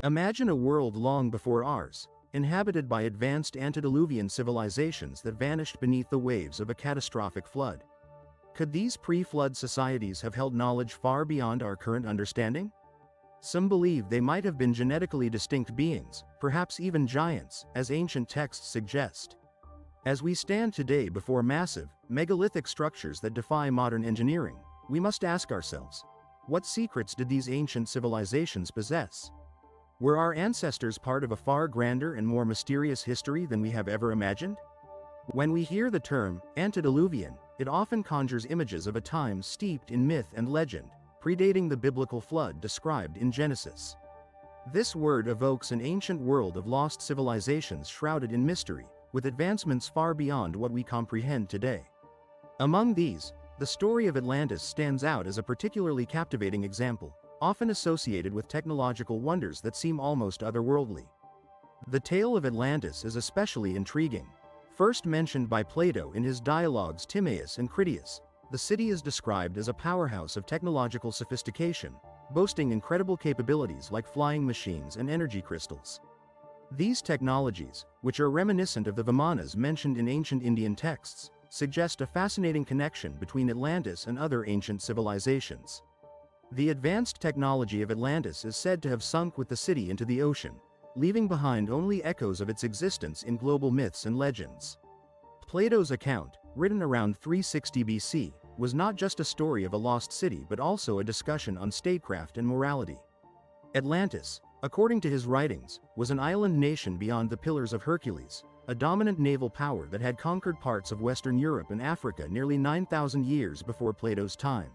Imagine a world long before ours, inhabited by advanced antediluvian civilizations that vanished beneath the waves of a catastrophic flood. Could these pre-flood societies have held knowledge far beyond our current understanding? Some believe they might have been genetically distinct beings, perhaps even giants, as ancient texts suggest. As we stand today before massive, megalithic structures that defy modern engineering, we must ask ourselves, what secrets did these ancient civilizations possess? Were our ancestors part of a far grander and more mysterious history than we have ever imagined? When we hear the term antediluvian, it often conjures images of a time steeped in myth and legend, predating the biblical flood described in Genesis. This word evokes an ancient world of lost civilizations shrouded in mystery, with advancements far beyond what we comprehend today. Among these, the story of Atlantis stands out as a particularly captivating example, often associated with technological wonders that seem almost otherworldly. The tale of Atlantis is especially intriguing. First mentioned by Plato in his dialogues Timaeus and Critias, the city is described as a powerhouse of technological sophistication, boasting incredible capabilities like flying machines and energy crystals. These technologies, which are reminiscent of the Vimanas mentioned in ancient Indian texts, suggest a fascinating connection between Atlantis and other ancient civilizations. The advanced technology of Atlantis is said to have sunk with the city into the ocean, leaving behind only echoes of its existence in global myths and legends. Plato's account, written around 360 BC, was not just a story of a lost city but also a discussion on statecraft and morality. Atlantis, according to his writings, was an island nation beyond the Pillars of Hercules, a dominant naval power that had conquered parts of Western Europe and Africa nearly 9,000 years before Plato's time.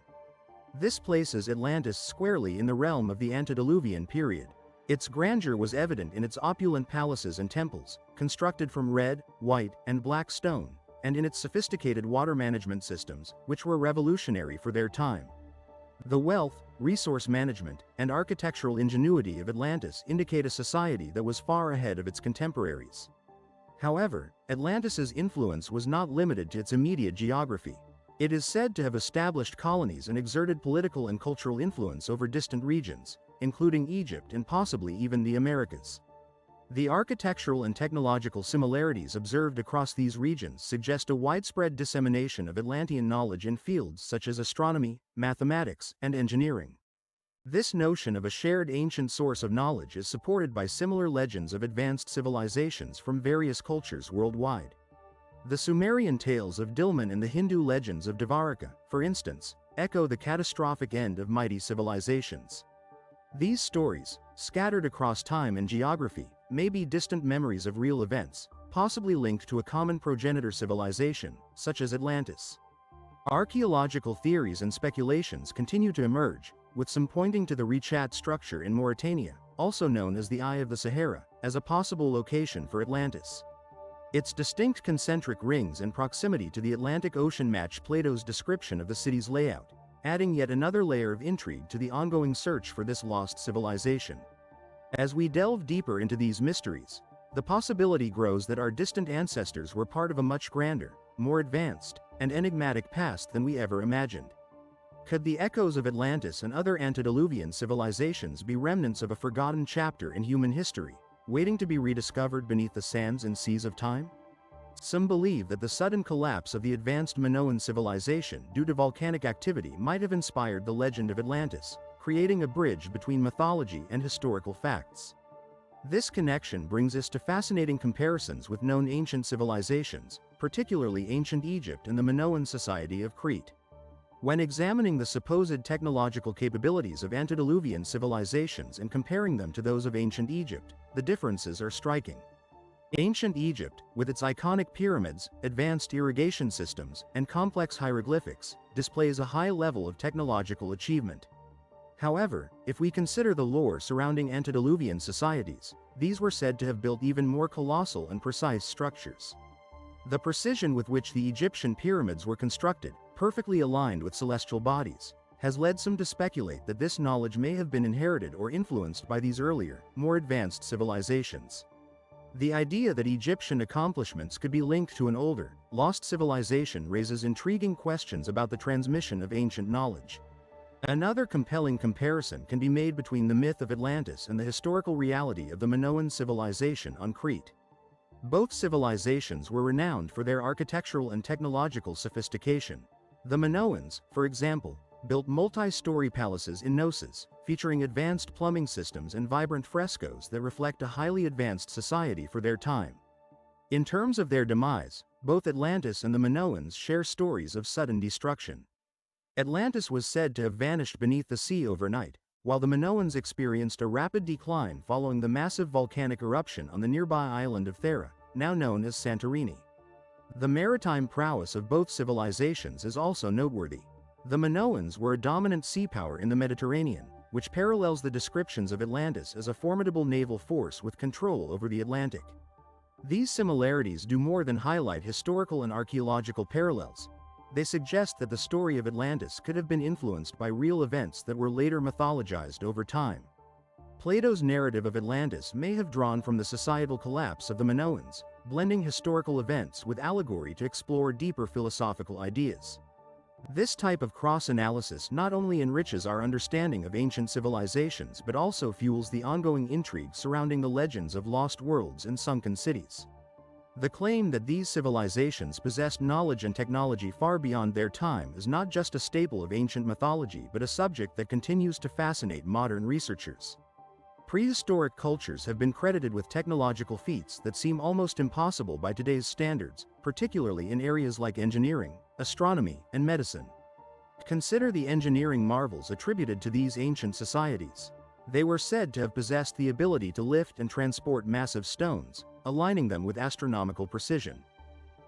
This places Atlantis squarely in the realm of the antediluvian period. Its grandeur was evident in its opulent palaces and temples, constructed from red, white, and black stone, and in its sophisticated water management systems, which were revolutionary for their time. The wealth, resource management, and architectural ingenuity of Atlantis indicate a society that was far ahead of its contemporaries. However, Atlantis's influence was not limited to its immediate geography. It is said to have established colonies and exerted political and cultural influence over distant regions, including Egypt and possibly even the Americas. The architectural and technological similarities observed across these regions suggest a widespread dissemination of Atlantean knowledge in fields such as astronomy, mathematics, and engineering. This notion of a shared ancient source of knowledge is supported by similar legends of advanced civilizations from various cultures worldwide. The Sumerian tales of Dilmun and the Hindu legends of Dvaraka, for instance, echo the catastrophic end of mighty civilizations. These stories, scattered across time and geography, may be distant memories of real events, possibly linked to a common progenitor civilization, such as Atlantis. Archaeological theories and speculations continue to emerge, with some pointing to the Richat structure in Mauritania, also known as the Eye of the Sahara, as a possible location for Atlantis. Its distinct concentric rings and proximity to the Atlantic Ocean match Plato's description of the city's layout, adding yet another layer of intrigue to the ongoing search for this lost civilization. As we delve deeper into these mysteries, the possibility grows that our distant ancestors were part of a much grander, more advanced, and enigmatic past than we ever imagined. Could the echoes of Atlantis and other antediluvian civilizations be remnants of a forgotten chapter in human history, waiting to be rediscovered beneath the sands and seas of time? Some believe that the sudden collapse of the advanced Minoan civilization due to volcanic activity might have inspired the legend of Atlantis, creating a bridge between mythology and historical facts. This connection brings us to fascinating comparisons with known ancient civilizations, particularly ancient Egypt and the Minoan society of Crete. When examining the supposed technological capabilities of antediluvian civilizations and comparing them to those of ancient Egypt, the differences are striking. Ancient Egypt, with its iconic pyramids, advanced irrigation systems, and complex hieroglyphics, displays a high level of technological achievement. However, if we consider the lore surrounding antediluvian societies, these were said to have built even more colossal and precise structures. The precision with which the Egyptian pyramids were constructed, perfectly aligned with celestial bodies, has led some to speculate that this knowledge may have been inherited or influenced by these earlier, more advanced civilizations. The idea that Egyptian accomplishments could be linked to an older, lost civilization raises intriguing questions about the transmission of ancient knowledge. Another compelling comparison can be made between the myth of Atlantis and the historical reality of the Minoan civilization on Crete. Both civilizations were renowned for their architectural and technological sophistication. The Minoans, for example, built multi-story palaces in Knossos, featuring advanced plumbing systems and vibrant frescoes that reflect a highly advanced society for their time. In terms of their demise, both Atlantis and the Minoans share stories of sudden destruction. Atlantis was said to have vanished beneath the sea overnight, while the Minoans experienced a rapid decline following the massive volcanic eruption on the nearby island of Thera, now known as Santorini. The maritime prowess of both civilizations is also noteworthy. The Minoans were a dominant sea power in the Mediterranean, which parallels the descriptions of Atlantis as a formidable naval force with control over the Atlantic. These similarities do more than highlight historical and archaeological parallels. They suggest that the story of Atlantis could have been influenced by real events that were later mythologized over time. Plato's narrative of Atlantis may have drawn from the societal collapse of the Minoans, blending historical events with allegory to explore deeper philosophical ideas. This type of cross-analysis not only enriches our understanding of ancient civilizations but also fuels the ongoing intrigue surrounding the legends of lost worlds and sunken cities. The claim that these civilizations possessed knowledge and technology far beyond their time is not just a staple of ancient mythology but a subject that continues to fascinate modern researchers. Prehistoric cultures have been credited with technological feats that seem almost impossible by today's standards, particularly in areas like engineering, astronomy, and medicine. Consider the engineering marvels attributed to these ancient societies. They were said to have possessed the ability to lift and transport massive stones, aligning them with astronomical precision.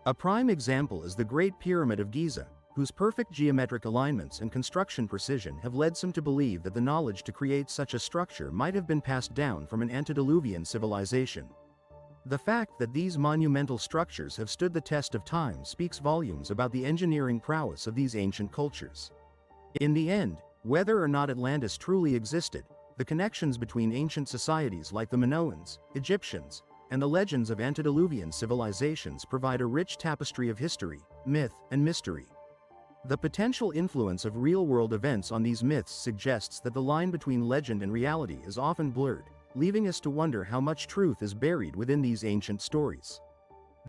A prime example is the Great Pyramid of Giza, whose perfect geometric alignments and construction precision have led some to believe that the knowledge to create such a structure might have been passed down from an antediluvian civilization. The fact that these monumental structures have stood the test of time speaks volumes about the engineering prowess of these ancient cultures. In the end, whether or not Atlantis truly existed, the connections between ancient societies like the Minoans, Egyptians, and the legends of antediluvian civilizations provide a rich tapestry of history, myth, and mystery. The potential influence of real-world events on these myths suggests that the line between legend and reality is often blurred, leaving us to wonder how much truth is buried within these ancient stories.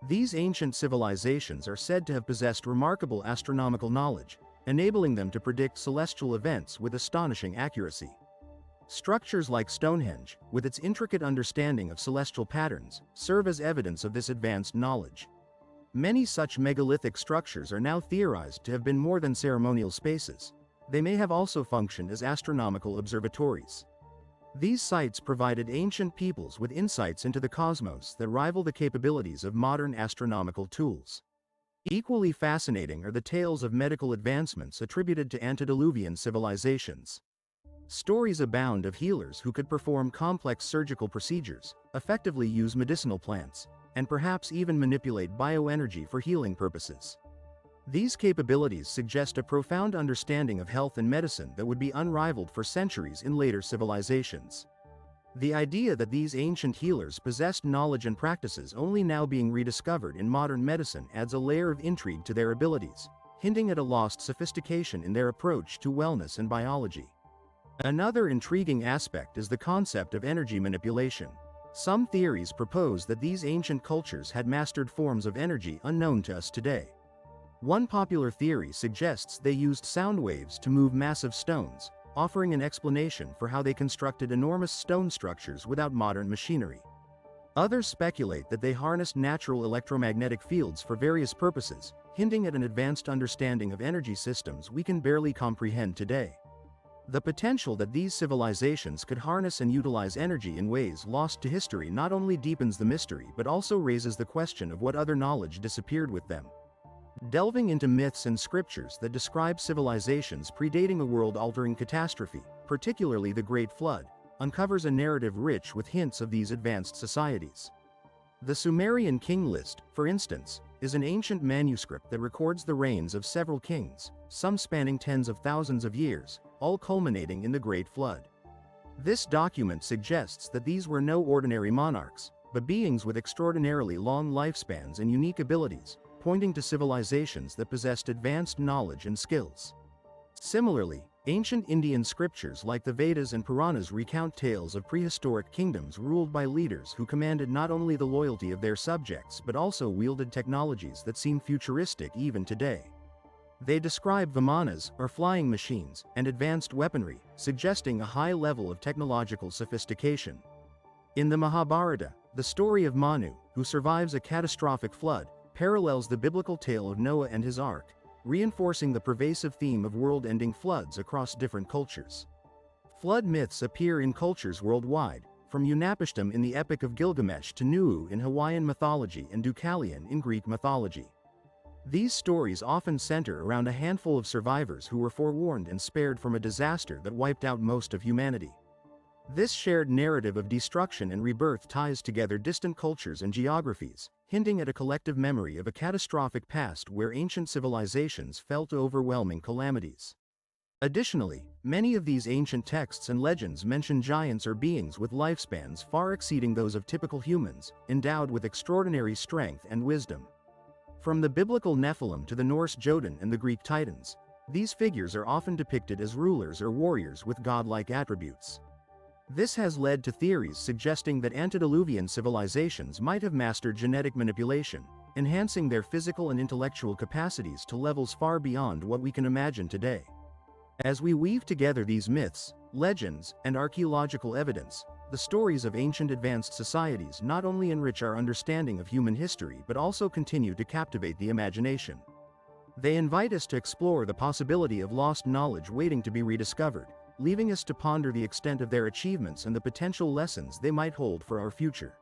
These ancient civilizations are said to have possessed remarkable astronomical knowledge, enabling them to predict celestial events with astonishing accuracy. Structures like Stonehenge, with its intricate understanding of celestial patterns, serve as evidence of this advanced knowledge. Many such megalithic structures are now theorized to have been more than ceremonial spaces. They may have also functioned as astronomical observatories. These sites provided ancient peoples with insights into the cosmos that rival the capabilities of modern astronomical tools. Equally fascinating are the tales of medical advancements attributed to antediluvian civilizations. Stories abound of healers who could perform complex surgical procedures, effectively use medicinal plants, and perhaps even manipulate bioenergy for healing purposes. These capabilities suggest a profound understanding of health and medicine that would be unrivaled for centuries in later civilizations. The idea that these ancient healers possessed knowledge and practices only now being rediscovered in modern medicine adds a layer of intrigue to their abilities, hinting at a lost sophistication in their approach to wellness and biology. Another intriguing aspect is the concept of energy manipulation. Some theories propose that these ancient cultures had mastered forms of energy unknown to us today. One popular theory suggests they used sound waves to move massive stones, offering an explanation for how they constructed enormous stone structures without modern machinery. Others speculate that they harnessed natural electromagnetic fields for various purposes, hinting at an advanced understanding of energy systems we can barely comprehend today. The potential that these civilizations could harness and utilize energy in ways lost to history not only deepens the mystery but also raises the question of what other knowledge disappeared with them. Delving into myths and scriptures that describe civilizations predating a world-altering catastrophe, particularly the Great Flood, uncovers a narrative rich with hints of these advanced societies. The Sumerian king list, for instance, is an ancient manuscript that records the reigns of several kings, some spanning tens of thousands of years, all culminating in the Great Flood. This document suggests that these were no ordinary monarchs, but beings with extraordinarily long lifespans and unique abilities, pointing to civilizations that possessed advanced knowledge and skills. Similarly, Ancient Indian scriptures like the Vedas and Puranas recount tales of prehistoric kingdoms ruled by leaders who commanded not only the loyalty of their subjects but also wielded technologies that seem futuristic even today. They describe vimanas, or flying machines, and advanced weaponry, suggesting a high level of technological sophistication. In the Mahabharata, the story of Manu, who survives a catastrophic flood, parallels the biblical tale of Noah and his ark, reinforcing the pervasive theme of world-ending floods across different cultures. Flood myths appear in cultures worldwide, from Utnapishtim in the Epic of Gilgamesh to Nu'u in Hawaiian mythology and Deucalion in Greek mythology. These stories often center around a handful of survivors who were forewarned and spared from a disaster that wiped out most of humanity. This shared narrative of destruction and rebirth ties together distant cultures and geographies, hinting at a collective memory of a catastrophic past where ancient civilizations felt overwhelming calamities. Additionally, many of these ancient texts and legends mention giants or beings with lifespans far exceeding those of typical humans, endowed with extraordinary strength and wisdom. From the biblical Nephilim to the Norse Jotun and the Greek Titans, these figures are often depicted as rulers or warriors with godlike attributes. This has led to theories suggesting that antediluvian civilizations might have mastered genetic manipulation, enhancing their physical and intellectual capacities to levels far beyond what we can imagine today. As we weave together these myths, legends, and archaeological evidence, the stories of ancient advanced societies not only enrich our understanding of human history but also continue to captivate the imagination. They invite us to explore the possibility of lost knowledge waiting to be rediscovered, leaving us to ponder the extent of their achievements and the potential lessons they might hold for our future.